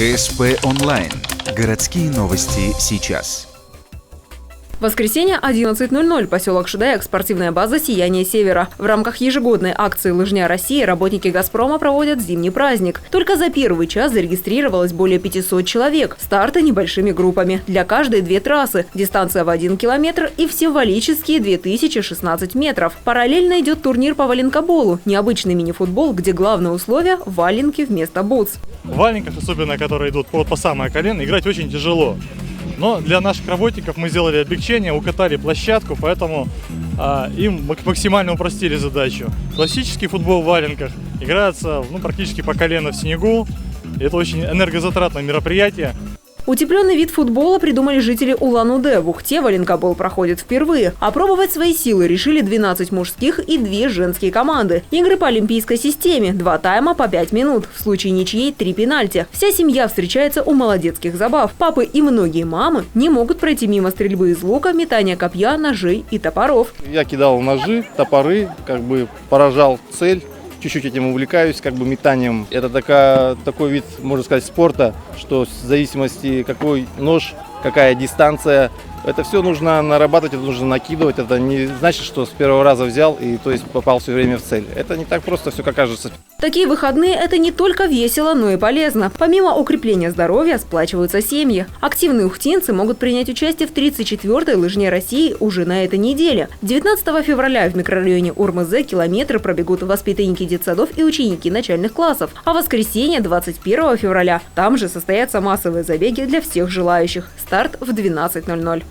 ГСП онлайн. Городские новости сейчас. Воскресенье, 11:00, поселок Шедаяк, спортивная база «Сияние Севера». В рамках ежегодной акции «Лыжня России» работники «Газпрома» проводят зимний праздник. Только за первый час зарегистрировалось более 500 человек. Старты небольшими группами. Для каждой 2 трассы. Дистанция в 1 километр и в символические 2016 метров. Параллельно идет турнир по валенкоболу. Необычный мини-футбол, где главное условие – валенки вместо бутс. В валенках, особенно которые идут по самое колено, играть очень тяжело. Но для наших работников мы сделали облегчение, укатали площадку, поэтому им максимально упростили задачу. Классический футбол в валенках играется практически по колено в снегу. Это очень энергозатратное мероприятие. Утепленный вид футбола придумали жители Улан-Удэ. В Ухте валенкобол проходит впервые. Опробовать свои силы решили 12 мужских и 2 женские команды. Игры по олимпийской системе. 2 тайма по 5 минут. В случае ничьей 3 пенальти. Вся семья встречается у молодецких забав. Папы и многие мамы не могут пройти мимо стрельбы из лука, метания копья, ножей и топоров. Я кидал ножи, топоры, поражал цель. Чуть-чуть этим увлекаюсь, метанием. Это такой вид, можно сказать, спорта, что в зависимости какой нож, какая дистанция, это все нужно нарабатывать, это нужно накидывать. Это не значит, что с первого раза взял и попал все время в цель. Это не так просто все, как кажется. Такие выходные – это не только весело, но и полезно. Помимо укрепления здоровья, сплачиваются семьи. Активные ухтинцы могут принять участие в 34-й лыжне России уже на этой неделе. 19 февраля в микрорайоне Урмызе километры пробегут воспитанники детсадов и ученики начальных классов. А в воскресенье, 21 февраля, там же состоятся массовые забеги для всех желающих. Старт в 12:00.